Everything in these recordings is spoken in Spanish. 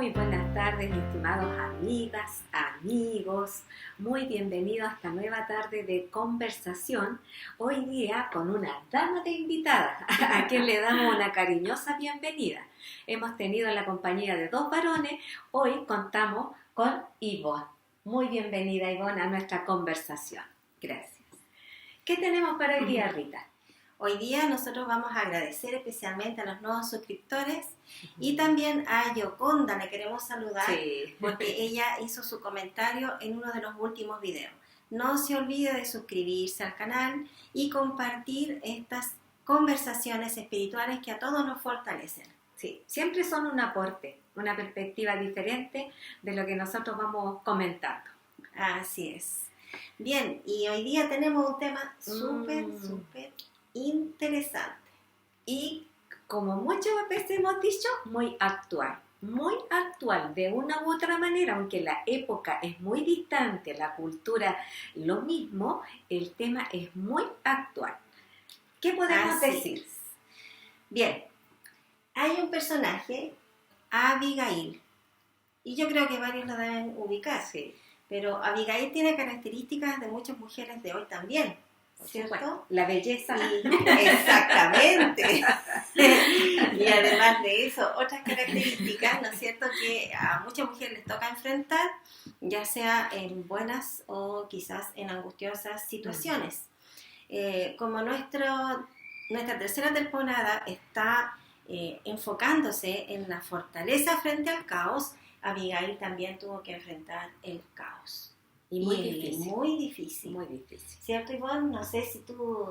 Muy buenas tardes, estimados amigas, amigos. Muy bienvenidos a esta nueva tarde de conversación. Hoy día con una dama de invitada, a quien le damos una cariñosa bienvenida. Hemos tenido la compañía de dos varones. Hoy contamos con Ivonne. Muy bienvenida, Ivonne, a nuestra conversación. Gracias. ¿Qué tenemos para hoy día, Rita? Hoy día nosotros vamos a agradecer especialmente a los nuevos suscriptores y también a Yoconda, le queremos saludar porque ella hizo su comentario en uno de los últimos videos. No se olvide de suscribirse al canal y compartir estas conversaciones espirituales que a todos nos fortalecen. Sí, siempre son un aporte, una perspectiva diferente de lo que nosotros vamos comentando. Así es. Bien, y hoy día tenemos un tema súper interesante y, como muchas veces hemos dicho, muy actual, de una u otra manera, aunque la época es muy distante, la cultura lo mismo, el tema es muy actual. ¿Qué podemos decir? Bien, hay un personaje, Abigail, y yo creo que varios lo deben ubicar, pero Abigail tiene características de muchas mujeres de hoy también, ¿cierto? Bueno, la belleza. Exactamente. Y además de eso, otras características, ¿no es cierto?, que a muchas mujeres les toca enfrentar, ya sea en buenas o quizás en angustiosas situaciones. Como nuestra tercera temporada está enfocándose en la fortaleza frente al caos, Abigail también tuvo que enfrentar el caos. Y muy difícil. Muy difícil. ¿Cierto, Ivonne? No sé si tú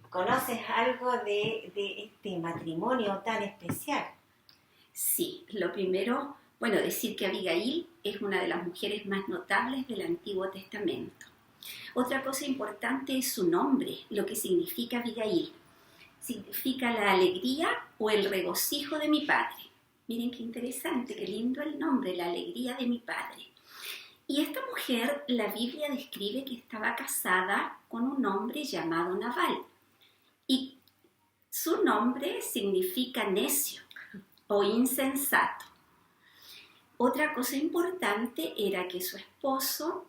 conoces algo de este matrimonio tan especial. Sí, lo primero, decir que Abigail es una de las mujeres más notables del Antiguo Testamento. Otra cosa importante es su nombre, lo que significa Abigail. Significa la alegría o el regocijo de mi padre. Miren qué interesante, qué lindo el nombre, la alegría de mi padre. Y esta mujer, la Biblia describe que estaba casada con un hombre llamado Nabal. Y su nombre significa necio o insensato. Otra cosa importante era que su esposo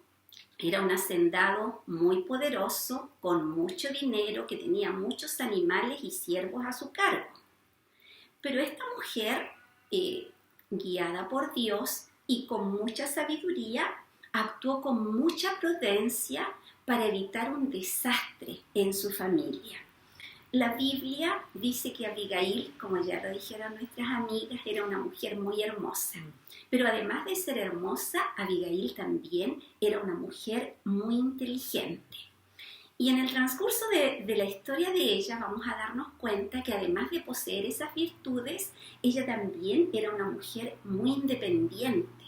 era un hacendado muy poderoso, con mucho dinero, que tenía muchos animales y siervos a su cargo. Pero esta mujer, guiada por Dios y con mucha sabiduría, actuó con mucha prudencia para evitar un desastre en su familia. La Biblia dice que Abigail, como ya lo dijeron nuestras amigas, era una mujer muy hermosa. Pero además de ser hermosa, Abigail también era una mujer muy inteligente. Y en el transcurso de la historia de ella vamos a darnos cuenta que además de poseer esas virtudes, ella también era una mujer muy independiente,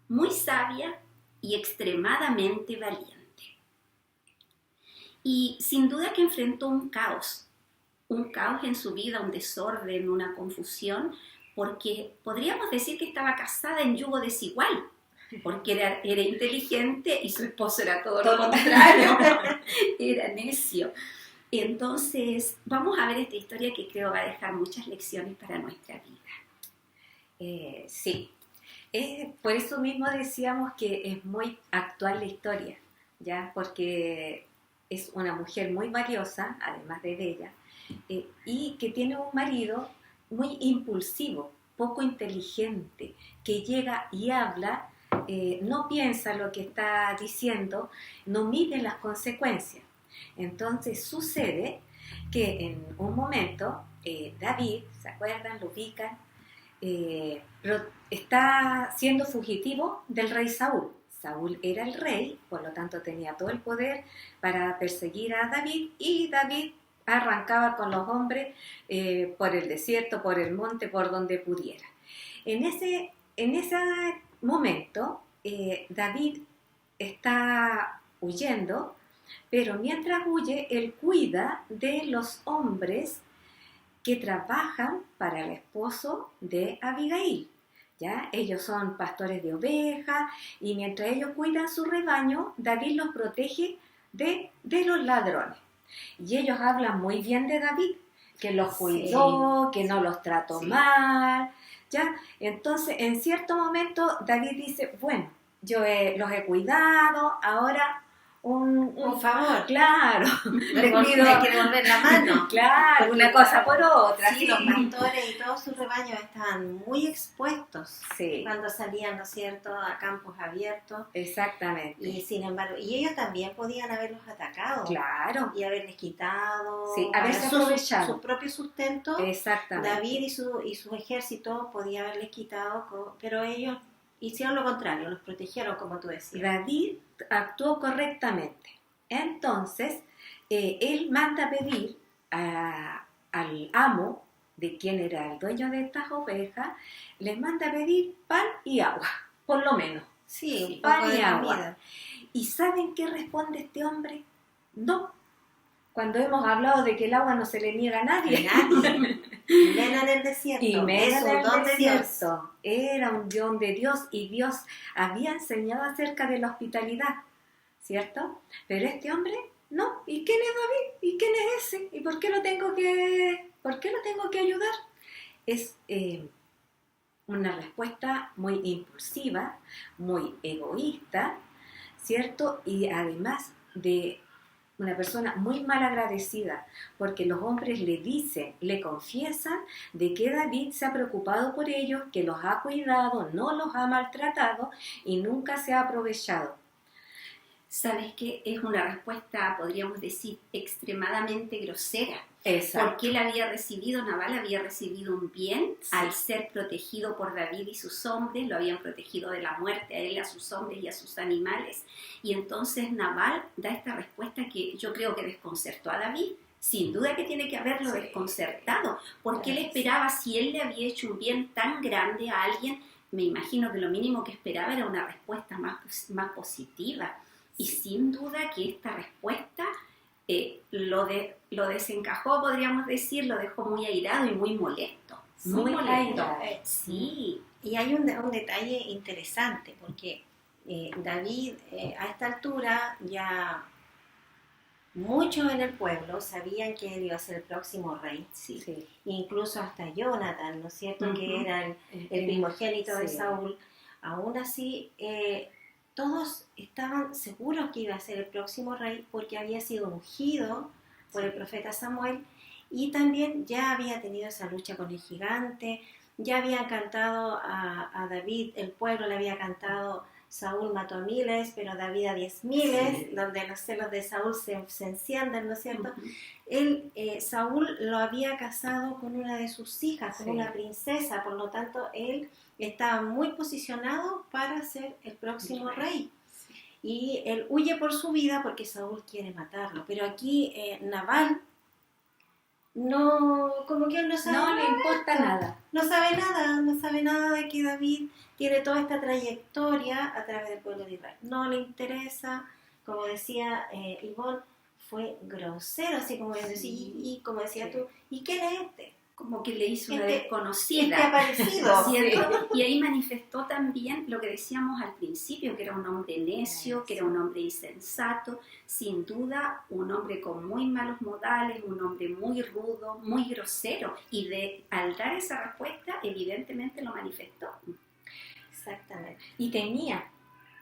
muy sabia y extremadamente valiente. Y sin duda que enfrentó un caos en su vida, un desorden, una confusión, porque podríamos decir que estaba casada en yugo desigual, porque era inteligente y su esposo era todo lo contrario, era necio. Entonces, vamos a ver esta historia que creo va a dejar muchas lecciones para nuestra vida. Sí, por eso mismo decíamos que es muy actual la historia, ¿ya? Porque es una mujer muy valiosa, además de bella, y que tiene un marido muy impulsivo, poco inteligente, que llega y habla, no piensa lo que está diciendo, no mide las consecuencias. Entonces sucede que en un momento David, ¿se acuerdan? Lo ubican, está siendo fugitivo del rey Saúl. Saúl era el rey, por lo tanto tenía todo el poder para perseguir a David, y David arrancaba con los hombres por el desierto, por el monte, por donde pudiera. En ese momento, David está huyendo, pero mientras huye, él cuida de los hombres que trabajan para el esposo de Abigail. ¿Ya? Ellos son pastores de ovejas, y mientras ellos cuidan su rebaño, David los protege de los ladrones. Y ellos hablan muy bien de David, que los cuidó, que no los trató mal, ¿ya? Entonces, en cierto momento, David dice, bueno, yo los he cuidado, ahora Un favor. Claro, Le hay que devolver la mano. claro, una cosa por otra. Sí, los pastores y todos sus rebaños estaban muy expuestos Sí, cuando salían, ¿no es cierto?, a campos abiertos. exactamente. Y sin embargo, y ellos también podían haberlos atacado. Claro, Y haberles quitado sí, haberse su aprovechado. propio sustento. Exactamente. David y su ejército podía haberles quitado, pero ellos hicieron lo contrario, los protegieron, como tú decías. David actuó correctamente. Entonces, él manda pedir al amo, de quien era el dueño de estas ovejas, les manda pedir pan y agua, por lo menos. Sí, un pan poco y de agua. comida. ¿Y saben qué responde este hombre? No. Cuando hemos hablado de que el agua no se le niega a nadie. Nadie. Y menos en el desierto. Y menos es en un el don de Dios. desierto. Era un don de Dios y Dios había enseñado acerca de la hospitalidad, ¿cierto? Pero este hombre, no. ¿Y quién es David? ¿Y quién es ese? ¿Y por qué lo tengo que ayudar? Es una respuesta muy impulsiva, muy egoísta, ¿cierto? Y además de una persona muy mal agradecida, porque los hombres le dicen, le confiesan de que David se ha preocupado por ellos, que los ha cuidado, no los ha maltratado y nunca se ha aprovechado. ¿Sabes qué? Es una respuesta, podríamos decir, extremadamente grosera. Exacto. Porque Nabal había recibido un bien al ser protegido por David y sus hombres, lo habían protegido de la muerte a él, a sus hombres y a sus animales. Y entonces Nabal da esta respuesta que yo creo que desconcertó a David. Sin duda que tiene que haberlo desconcertado, porque él esperaba, si él le había hecho un bien tan grande a alguien, me imagino que lo mínimo que esperaba era una respuesta más positiva. Y sin duda que esta respuesta lo desencajó, podríamos decir, lo dejó muy airado y muy molesto. Muy molesto. airado. Sí. Y hay un detalle interesante, porque David a esta altura ya muchos en el pueblo sabían que él iba a ser el próximo rey. Sí. Sí. Incluso hasta Jonathan, ¿no es cierto?, que era el primogénito de Saúl. Aún así, todos estaban seguros que iba a ser el próximo rey porque había sido ungido por el profeta Samuel y también ya había tenido esa lucha con el gigante, ya habían cantado a David, el pueblo le había cantado, Saúl mató a miles, pero David a 10,000, donde los celos de Saúl se encienden, ¿no es cierto? Saúl lo había casado con una de sus hijas, con una princesa, por lo tanto él estaba muy posicionado para ser el próximo rey. Y él huye por su vida porque Saúl quiere matarlo. Pero aquí Nabal no, como que él no sabe No le importa nada. No sabe nada de que David tiene toda esta trayectoria a través del pueblo de Israel. No le interesa, como decía Ivonne, fue grosero, así como decía, y como decía tú, ¿y quién es este? Como que le hizo una desconocida. Este aparecido. ¿Cierto? Y ahí manifestó también lo que decíamos al principio, que era un hombre necio, que era un hombre insensato, sin duda un hombre con muy malos modales, un hombre muy rudo, muy grosero. Y al dar esa respuesta, evidentemente lo manifestó. Exactamente. Y tenía,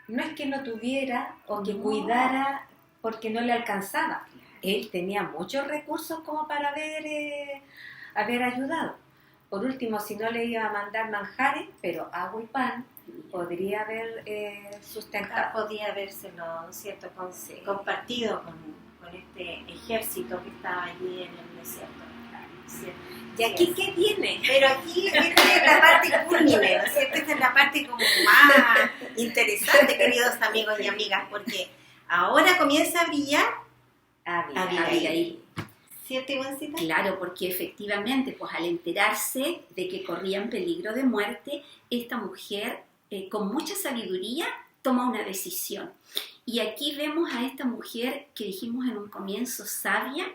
no es que no tuviera o que cuidara porque no le alcanzaba. Él tenía muchos recursos como para haber ayudado. Por último, si no le iba a mandar manjares, pero agua y pan, podría haber sustentado. Podía habérselo, ¿no es cierto?, compartido con este ejército que estaba allí en el desierto. ¿Cierto? ¿Y aquí qué tiene? Pero aquí esta es la parte culmine, ¿no es cierto? Esta es la parte como más interesante, queridos amigos y amigas, porque ahora comienza a brillar Abigail. ¿Cierto, Ivancita? Claro, porque efectivamente, pues al enterarse de que corría en peligro de muerte, esta mujer, con mucha sabiduría, toma una decisión. Y aquí vemos a esta mujer que dijimos en un comienzo sabia,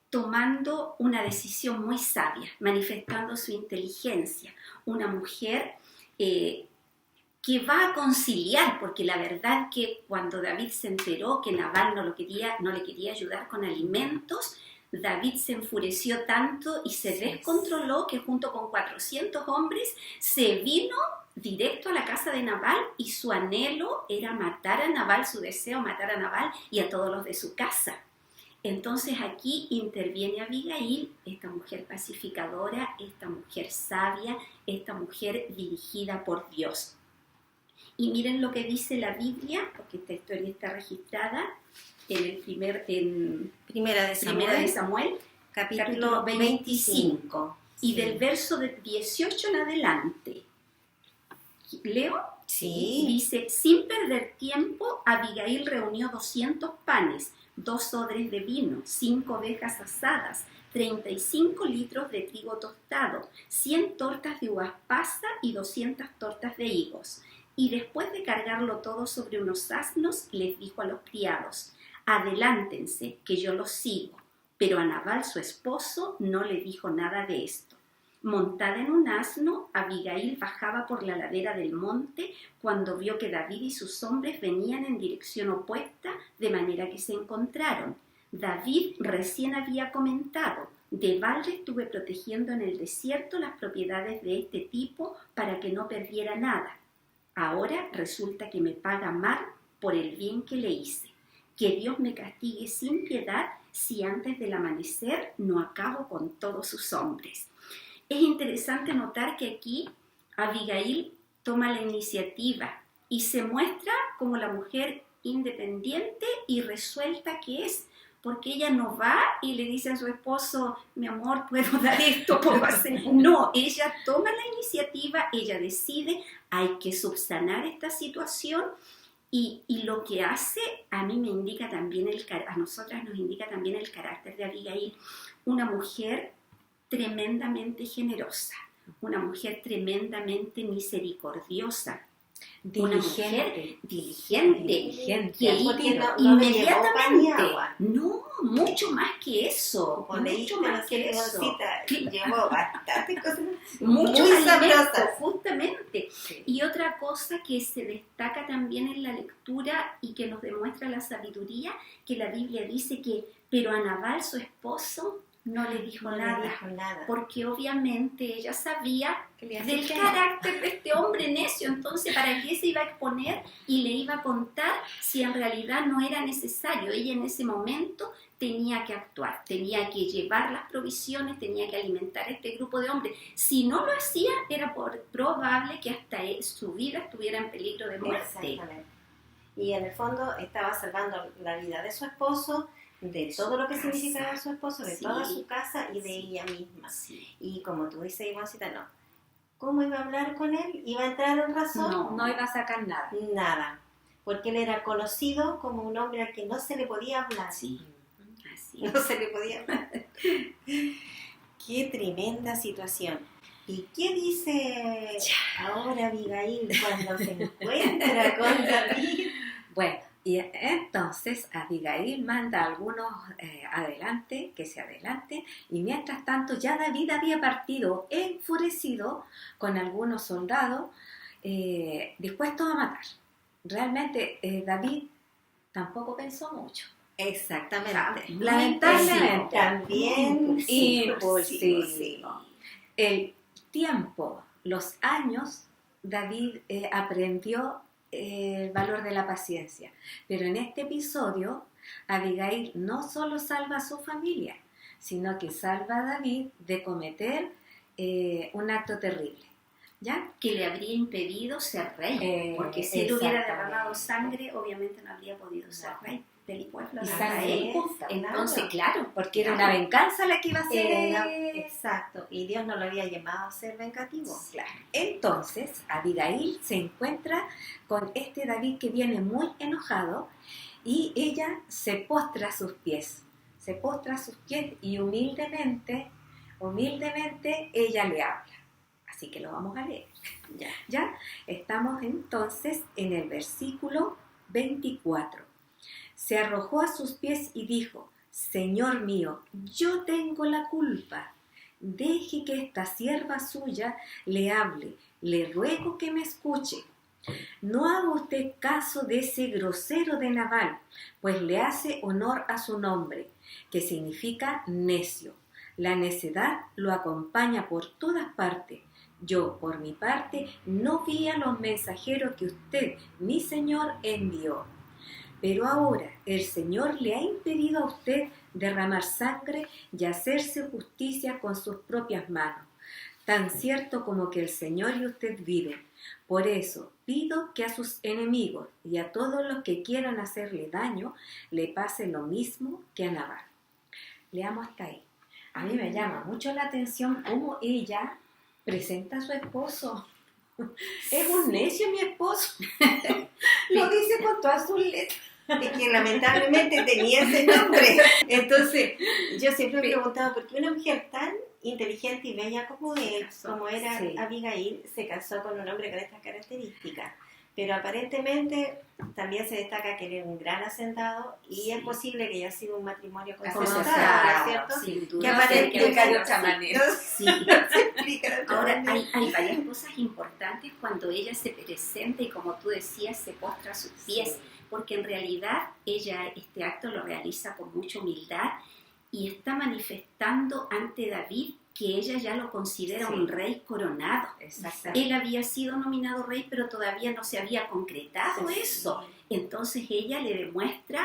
tomando una decisión muy sabia, manifestando su inteligencia. Una mujer que va a conciliar, porque la verdad que cuando David se enteró que Nabal no le quería ayudar con alimentos, David se enfureció tanto y se descontroló que junto con 400 hombres se vino directo a la casa de Nabal, y su anhelo era matar a Nabal, su deseo matar a Nabal y a todos los de su casa. Entonces aquí interviene Abigail, esta mujer pacificadora, esta mujer sabia, esta mujer dirigida por Dios. Y miren lo que dice la Biblia, porque esta historia está registrada en Primera de Samuel, capítulo 25. Y del verso de 18 en adelante. ¿Leo? Sí. Dice: sin perder tiempo, Abigail reunió 200 panes, 2 odres de vino, 5 ovejas asadas, 35 litros de trigo tostado, 100 tortas de uvas pasas y 200 tortas de higos. Y después de cargarlo todo sobre unos asnos, les dijo a los criados: adelántense, que yo los sigo. Pero a Nabal, su esposo, no le dijo nada de esto. Montada en un asno, Abigail bajaba por la ladera del monte cuando vio que David y sus hombres venían en dirección opuesta, de manera que se encontraron. David recién había comentado: de balde estuve protegiendo en el desierto las propiedades de este tipo para que no perdiera nada. Ahora resulta que me paga mal por el bien que le hice. Que Dios me castigue sin piedad si antes del amanecer no acabo con todos sus hombres. Es interesante notar que aquí Abigail toma la iniciativa y se muestra como la mujer independiente y resuelta que es, porque ella no va y le dice a su esposo: mi amor, puedo dar esto, puedo hacer. No, ella toma la iniciativa, ella decide: hay que subsanar esta situación. Y lo que hace, a mí me indica también, a nosotras nos indica también el carácter de Abigail, una mujer tremendamente generosa, una mujer tremendamente misericordiosa, una mujer diligente, que inmediatamente, no, mucho más que eso, mucho más que eso, llevó bastantes cosas mucho muy sabrosas, sabrosas. justamente. Y otra cosa que se destaca también en la lectura y que nos demuestra la sabiduría, que la Biblia dice que, pero a Nabal, su esposo, no le dijo nada, porque obviamente ella sabía del carácter de este hombre necio. Entonces, ¿para qué se iba a exponer y le iba a contar si en realidad no era necesario? Ella en ese momento tenía que actuar, tenía que llevar las provisiones, tenía que alimentar a este grupo de hombres. Si no lo hacía, era probable que hasta su vida estuviera en peligro de muerte. Exactamente. Y en el fondo estaba salvando la vida de su esposo, de todo lo que significaba su esposo, de toda su casa y de ella misma. Sí. Y como tú dices, Ivoncita, no. ¿Cómo iba a hablar con él? ¿Iba a entrar en razón? No iba a sacar nada. Nada. Porque él era conocido como un hombre al que no se le podía hablar. Sí. Así. No se le podía hablar. Qué tremenda situación. ¿Y qué dice ahora Abigail cuando se encuentra con David? Bueno, y entonces Abigail manda a algunos que se adelanten, y mientras tanto ya David había partido enfurecido con algunos soldados dispuestos a matar. Realmente David tampoco pensó mucho. Exactamente. Lamentablemente. También Impulsivo. El tiempo, los años, David aprendió el valor de la paciencia. Pero en este episodio, Abigail no solo salva a su familia, sino que salva a David de cometer un acto terrible, ¿ya? Que le habría impedido ser rey, porque si él hubiera derramado sangre, obviamente no habría podido ser rey del pueblo de Israel. Entonces, claro, porque era una venganza la que iba a ser. Exacto, y Dios no lo había llamado a ser vengativo. Claro. Entonces, Abigail se encuentra con este David que viene muy enojado, y ella se postra a sus pies. Y humildemente ella le habla. Así que lo vamos a leer. ¿Ya? Estamos entonces en el versículo 24. Se arrojó a sus pies y dijo: Señor mío, yo tengo la culpa. Deje que esta sierva suya le hable. Le ruego que me escuche. No haga usted caso de ese grosero de Nabal, pues le hace honor a su nombre, que significa necio. La necedad lo acompaña por todas partes. Yo, por mi parte, no vi a los mensajeros que usted, mi Señor, envió. Pero ahora el Señor le ha impedido a usted derramar sangre y hacerse justicia con sus propias manos, tan cierto como que el Señor y usted viven. Por eso pido que a sus enemigos y a todos los que quieran hacerle daño le pase lo mismo que a Nabal. Leamos hasta ahí. A mí me llama mucho la atención cómo ella presenta a su esposo. Es un necio mi esposo. Lo dice con todas sus letras. Es que lamentablemente tenía ese nombre. Entonces, yo siempre me he preguntado por qué una mujer tan inteligente y bella como él, como era Abigail, se casó con un hombre con estas características. Pero aparentemente también se destaca que él era un gran hacendado y es posible que haya sido un matrimonio consensuado, ¿cierto? Sin duda, que aparentemente de otra manera. Sí. se explica de otra Ahora, manera. hay varias cosas importantes cuando ella se presenta y, como tú decías, se postra a sus pies, porque en realidad ella este acto lo realiza con mucha humildad y está manifestando ante David que ella ya lo considera un rey coronado. Exactamente. Él había sido nominado rey, pero todavía no se había concretado eso. Entonces ella le demuestra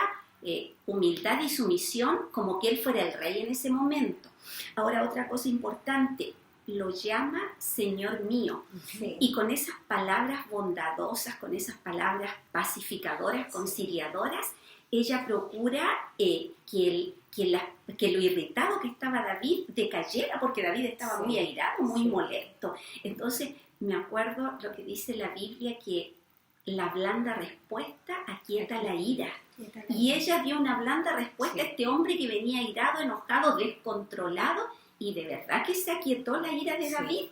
humildad y sumisión como que él fuera el rey en ese momento. Ahora, otra cosa importante, lo llama Señor mío. Sí. Y con esas palabras bondadosas, con esas palabras pacificadoras, conciliadoras, ella procura que lo irritado que estaba David decayera, porque David estaba muy airado, muy molesto. Entonces, me acuerdo lo que dice la Biblia, que la blanda respuesta aquieta la ira. Y ella dio una blanda respuesta a este hombre que venía irado, enojado, descontrolado, y de verdad que se aquietó la ira de David.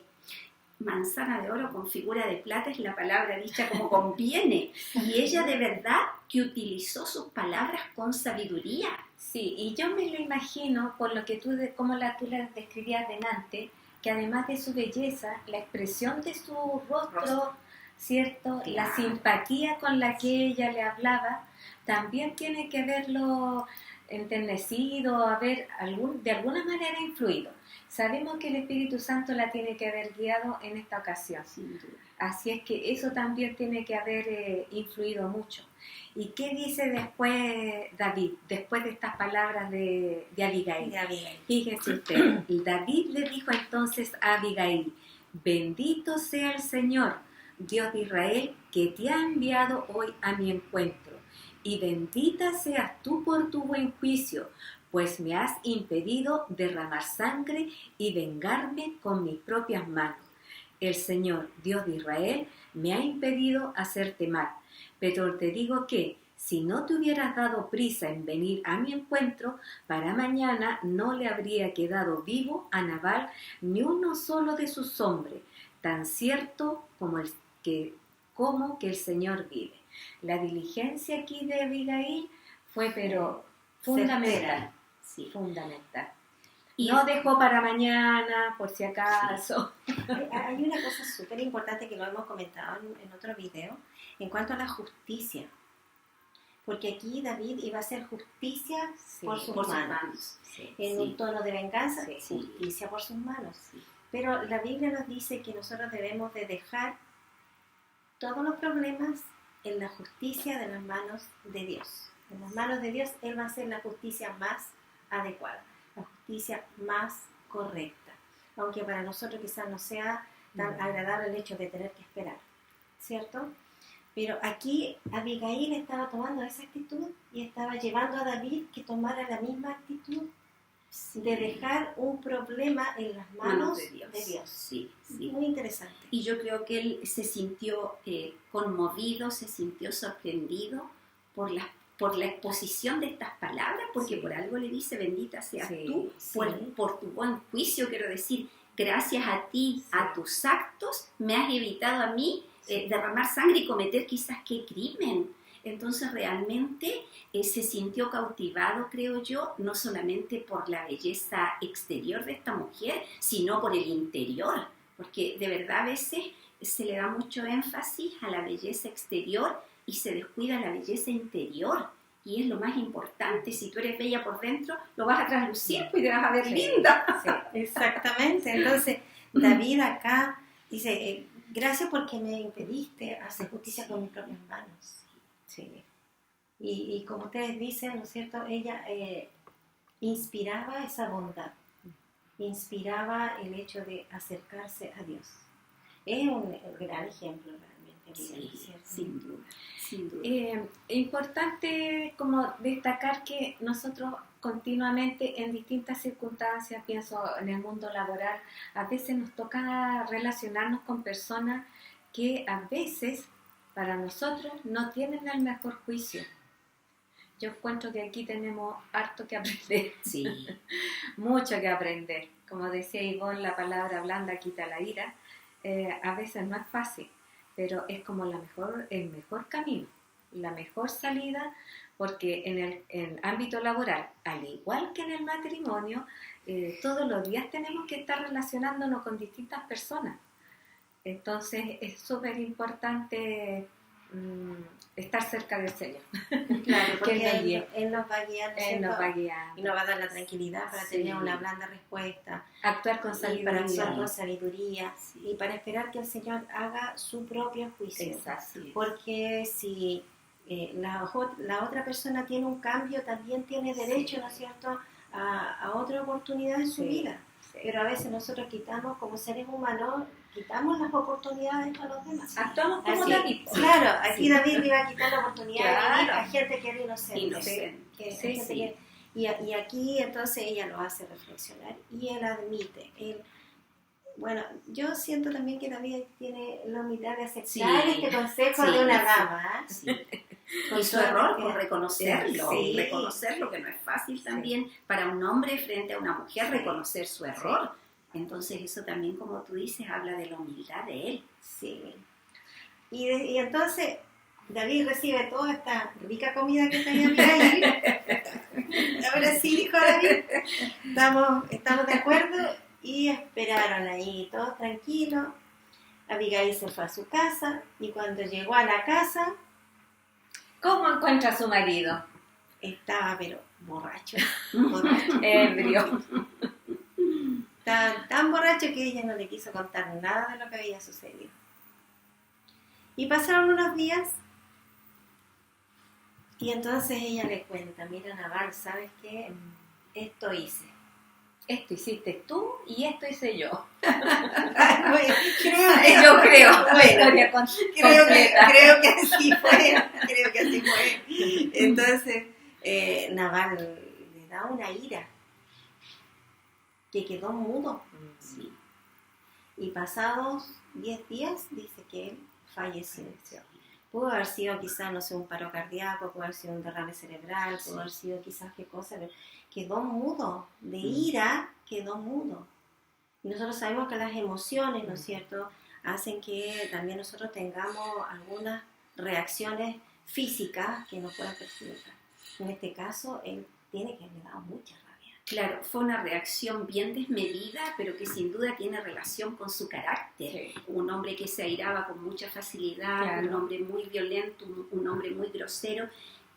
Manzana de oro con figura de plata es la palabra dicha como conviene. Y ella de verdad que utilizó sus palabras con sabiduría. Sí, y yo me lo imagino por lo que tú la describías delante, que además de su belleza, la expresión de su rostro, ¿cierto? Claro. La simpatía con la que ella le hablaba, también tiene que verlo enternecido, de alguna manera influido. Sabemos que el Espíritu Santo la tiene que haber guiado en esta ocasión. Sin duda. Así es que eso también tiene que haber influido mucho. ¿Y qué dice después David, después de estas palabras de Abigail? Fíjense usted, David le dijo entonces a Abigail: bendito sea el Señor, Dios de Israel, que te ha enviado hoy a mi encuentro, y bendita seas tú por tu buen juicio, pues me has impedido derramar sangre y vengarme con mis propias manos. El Señor, Dios de Israel, me ha impedido hacerte mal, pero te digo que, si no te hubieras dado prisa en venir a mi encuentro, para mañana no le habría quedado vivo a Nabal ni uno solo de sus hombres, tan cierto como que el Señor vive. La diligencia aquí de Abigail fue pero fundamental. Sí. Fundamental. Y no dejó para mañana, por si acaso. Hay una cosa súper importante que lo hemos comentado en otro video, en cuanto a la justicia. Porque aquí David iba a hacer justicia por sus manos. En un tono de venganza, justicia por sus manos. Pero la Biblia nos dice que nosotros debemos de dejar todos los problemas en la justicia de las manos de Dios. En las manos de Dios, Él va a hacer la justicia más adecuada, la justicia más correcta. Aunque para nosotros quizás no sea tan agradable el hecho de tener que esperar, ¿cierto? Pero aquí Abigail estaba tomando esa actitud y estaba llevando a David que tomara la misma actitud de dejar un problema en las manos de Dios. Sí. Muy interesante. Y yo creo que él se sintió conmovido, se sintió sorprendido por la exposición de estas palabras, porque por algo le dice: bendita seas tú, por tu buen juicio, quiero decir, gracias a ti, a tus actos, me has evitado a mí derramar sangre y cometer quizás qué crimen. Entonces realmente se sintió cautivado, creo yo, no solamente por la belleza exterior de esta mujer, sino por el interior, porque de verdad a veces se le da mucho énfasis a la belleza exterior y se descuida la belleza interior. Y es lo más importante. Si tú eres bella por dentro, lo vas a traslucir pues, y te vas a ver linda. Sí, exactamente. Entonces, David acá dice, gracias porque me impediste hacer justicia con mis propias manos. Sí. Y como ustedes dicen, ¿no es cierto? Ella inspiraba esa bondad, inspiraba el hecho de acercarse a Dios. Es un gran ejemplo realmente. Sí, ¿cierto? sin duda. Sin duda. Importante como destacar que nosotros continuamente en distintas circunstancias, pienso en el mundo laboral, a veces nos toca relacionarnos con personas que a veces para nosotros no tienen el mejor juicio. Yo encuentro que aquí tenemos harto que aprender, Sí. mucho que aprender. Como decía Ivonne, la palabra blanda quita la ira. A veces no es fácil, pero es como el mejor camino, la mejor salida, porque en el ámbito laboral, al igual que en el matrimonio, todos los días tenemos que estar relacionándonos con distintas personas. Entonces es súper importante estar cerca del Señor. Claro, porque Él nos va a guiar, ¿no es Él nos cierto? va guiando. Y nos va a dar la tranquilidad para Sí. tener una blanda respuesta. Actuar con Y para actuar sabiduría. con sabiduría. Sí. Y para esperar que el Señor haga su propio juicio. Exacto. Porque si la otra persona tiene un cambio, también tiene derecho, ¿no es cierto?, a otra oportunidad en su Sí, vida. sí. Pero a veces nosotros quitamos, como seres humanos, quitamos las oportunidades a los demás. Actuamos como Así, David. claro, aquí Sí. David le iba a quitar la oportunidad Claro. a gente que era inocente. Inocente. Que- Sí, gente sí. que- y aquí entonces ella lo hace reflexionar y él admite. Bueno, yo siento también que David tiene la humildad de aceptar Sí. este consejo Sí, de una sí. dama. Sí. Con Y su todo error, que- por reconocerlo, Sí. reconocerlo, que no es fácil también para un hombre frente a una mujer reconocer su error. Entonces eso también, como tú dices, habla de la humildad de él. Sí. Y entonces David recibe toda esta rica comida que tenía Abigail. Ahora sí, dijo David, estamos de acuerdo y esperaron ahí, todos tranquilos. Abigail se fue a su casa y cuando llegó a la casa ¿Cómo encuentra a su marido? estaba pero borracho, borracho. Ebrio. Estaba tan borracho que ella no le quiso contar nada de lo que había sucedido. Y pasaron unos días y entonces ella le cuenta, mira Nabal, ¿sabes qué? Esto hice. Esto hiciste tú y esto hice yo. Yo creo. Bueno, Historia completa. creo que así fue. Entonces, Nabal le da una ira que quedó mudo. Sí. Y pasados 10 días dice que él falleció. Pudo haber sido quizás, no sé, un paro cardíaco, pudo haber sido un derrame cerebral, pudo haber sido quizás qué cosa, pero quedó mudo, de ira quedó mudo. Y nosotros sabemos que las emociones, ¿no es cierto?, hacen que también nosotros tengamos algunas reacciones físicas que nos puedan perjudicar. En este caso, él tiene que haber dado mucha rabia. Claro, fue una reacción bien desmedida, pero que sin duda tiene relación con su carácter. Sí. Un hombre que se airaba con mucha facilidad, Claro. un hombre muy violento, un hombre muy grosero,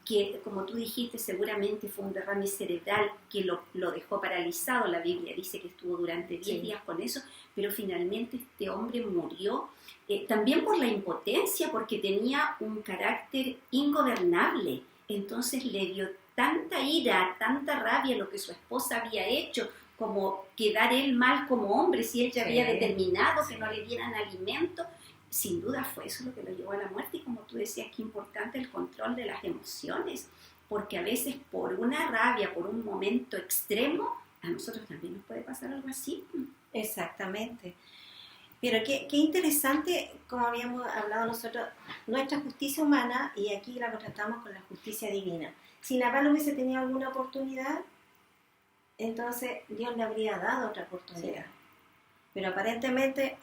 que como tú dijiste seguramente fue un derrame cerebral que lo dejó paralizado. La Biblia dice que estuvo durante 10 Sí. días con eso, pero finalmente este hombre murió también por la impotencia, porque tenía un carácter ingobernable. Entonces le dio tanta ira, tanta rabia lo que su esposa había hecho, como quedar él mal como hombre, si él ya Sí. había determinado que no le dieran alimento. Sin duda fue eso lo que lo llevó a la muerte. Y como tú decías, qué importante el control de las emociones, porque a veces por una rabia, por un momento extremo, a nosotros también nos puede pasar algo así. Exactamente. Pero qué interesante, como habíamos hablado nosotros, nuestra justicia humana, y aquí la contrastamos con la justicia divina. Si Nabal hubiese tenido alguna oportunidad, entonces Dios le habría dado otra oportunidad. Sí. Pero aparentemente,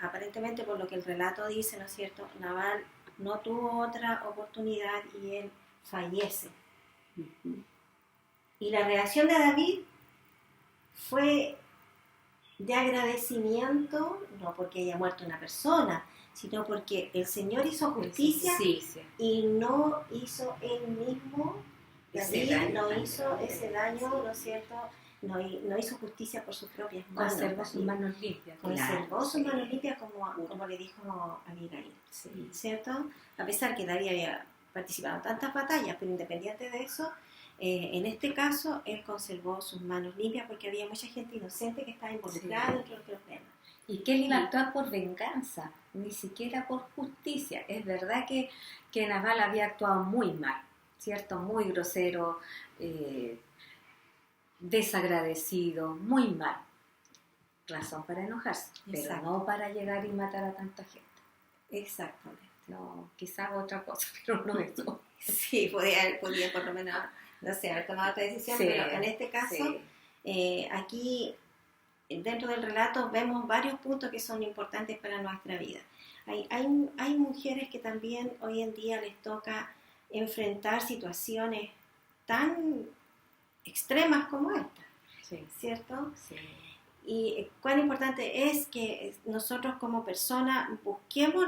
por lo que el relato dice, ¿no es cierto?, Nabal no tuvo otra oportunidad y él fallece. Ujú. Y la reacción de David fue de agradecimiento, no porque haya muerto una persona, sino porque el Señor hizo justicia Sí, sí. y no hizo él mismo, Ese David daño no tan hizo grande. ese daño, Sí. ¿no es cierto? No hizo justicia por sus propias manos. Conservó sus David. manos limpias. Conservó Claro, sus sí. manos limpias como le dijo Abigail, Sí. ¿cierto? A pesar que David había participado en tantas batallas, pero independiente de eso, en este caso él conservó sus manos limpias porque había mucha gente inocente que estaba involucrada dentro del problema. Y que él iba a actuar por venganza, ni siquiera por justicia. Es verdad que Nabal había actuado muy mal, ¿cierto? Muy grosero, desagradecido, muy mal. Razón para enojarse, pero Exacto. no para llegar y matar a tanta gente. Exactamente. No, quizás otra cosa, pero no eso. Sí, podía por lo menos, no sé, haber tomado otra decisión, Sí, pero en este caso, sí. aquí dentro del relato vemos varios puntos que son importantes para nuestra vida. Hay mujeres que también hoy en día les toca enfrentar situaciones tan extremas como esta, Sí, ¿cierto? sí. Y cuán importante es que nosotros como personas busquemos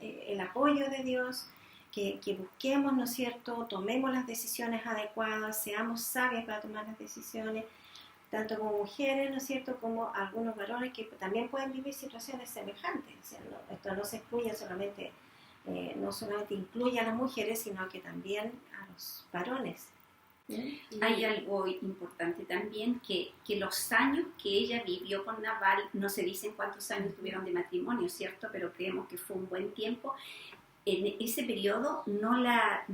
el apoyo de Dios, que busquemos, ¿no es cierto?, tomemos las decisiones adecuadas, seamos sabias para tomar las decisiones, tanto como mujeres, ¿no es cierto?, como algunos varones que también pueden vivir situaciones semejantes. O sea, esto no se excluye solamente, no solamente incluye a las mujeres, sino que también a los varones. Hay algo importante también, que los años que ella vivió con Nabal, no se dicen cuántos años tuvieron de matrimonio, ¿cierto? Pero creemos que fue un buen tiempo. En ese periodo no la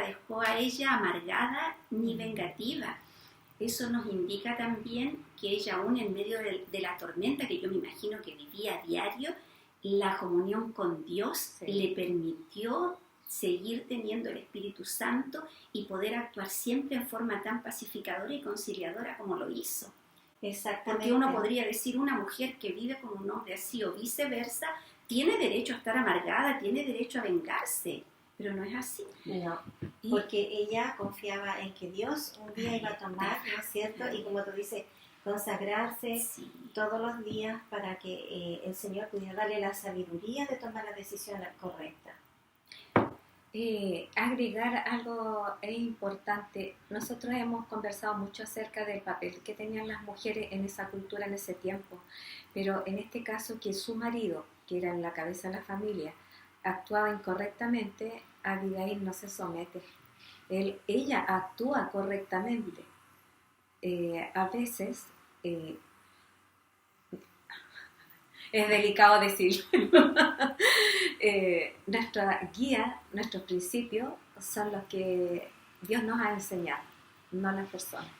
dejó a ella amargada ni vengativa. Eso nos indica también que ella, aún en medio de la tormenta, que yo me imagino que vivía a diario, la comunión con Dios le permitió seguir teniendo el Espíritu Santo y poder actuar siempre en forma tan pacificadora y conciliadora como lo hizo. Exactamente. Porque uno podría decir, una mujer que vive con un hombre así o viceversa, tiene derecho a estar amargada, tiene derecho a vengarse, pero no es así. No, porque ella confiaba en que Dios un día iba a tomar, ¿no es cierto? Y como tú dices, consagrarse todos los días para que el Señor pudiera darle la sabiduría de tomar la decisión correcta. Agregar algo es importante. Nosotros hemos conversado mucho acerca del papel que tenían las mujeres en esa cultura en ese tiempo, pero en este caso que su marido, que era en la cabeza de la familia, actuaba incorrectamente, Abigail no se somete. Ella actúa correctamente. A veces es delicado decirlo. Nuestra guía, nuestros principios son los que Dios nos ha enseñado, no las personas.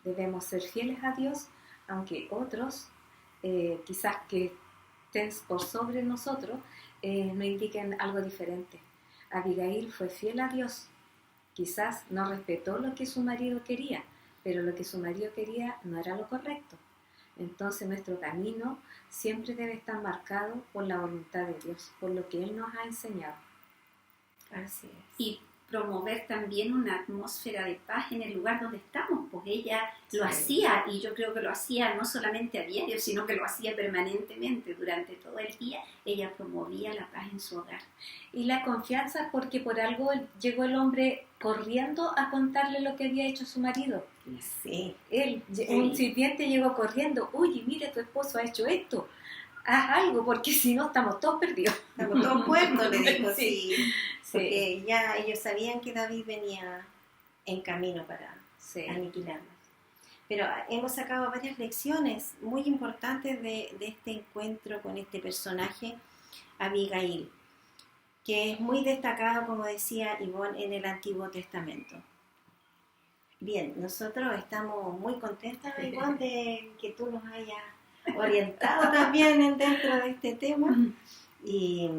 Debemos ser fieles a Dios, aunque otros, quizás que estén por sobre nosotros, nos indiquen algo diferente. Abigail fue fiel a Dios, quizás no respetó lo que su marido quería, pero lo que su marido quería no era lo correcto. Entonces nuestro camino siempre debe estar marcado por la voluntad de Dios, por lo que Él nos ha enseñado. Así es. Y promover también una atmósfera de paz en el lugar donde estamos, pues ella lo hacía, y yo creo que lo hacía no solamente a diario, sino que lo hacía permanentemente durante todo el día. Ella promovía la paz en su hogar. Y la confianza, porque por algo llegó el hombre corriendo a contarle lo que había hecho su marido. Sí. Un sirviente llegó corriendo, oye, mire, tu esposo ha hecho esto, haz algo, porque si no estamos todos perdidos. Estamos todos muertos, le dijo, sí. Sí. Porque ya ellos sabían que David venía en camino para aniquilarlos. Pero hemos sacado varias lecciones muy importantes de este encuentro con este personaje, Abigail, que es muy destacado, como decía Ivonne, en el Antiguo Testamento. Bien, nosotros estamos muy contentas, Ivonne, de que tú nos hayas orientado también dentro de este tema y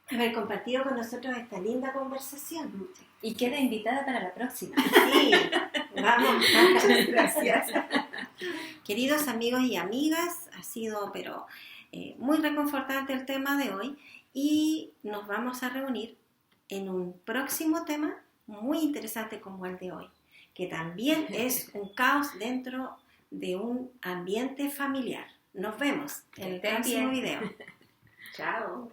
haber compartido con nosotros esta linda conversación. Y queda invitada para la próxima. Sí, vamos. Muchas gracias. Queridos amigos y amigas, ha sido muy reconfortante el tema de hoy y nos vamos a reunir en un próximo tema muy interesante como el de hoy, que también es un caos dentro de un ambiente familiar. Nos vemos en el estén próximo bien. video. Chao.